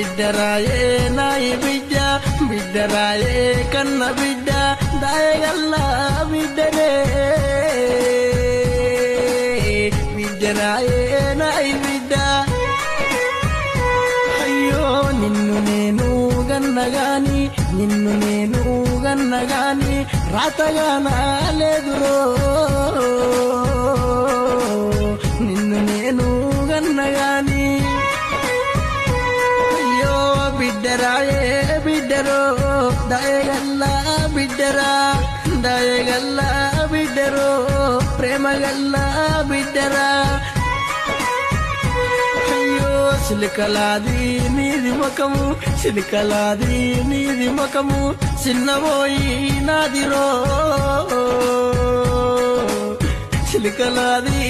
బిడ్డరాయే నాయి బిడ్డరాయే కన్న బిడ్డ దాయగల్లా బిడ్డనే బిడ్డరాయే నాయి బిడ్డ అయ్యో నిన్ను నేను గన్నగాని రాతగానా లేదురో నిన్ను నేను గన్నగాని అయ్యో బిడ్డరాయే బిడ్డరో దయగల్లా బిడ్డరో ప్రేమగల్లా బిడ్డరా అయ్యో సిలికలాది నీది ముఖము చిన్నబోయి నాదిరో సిలికలాది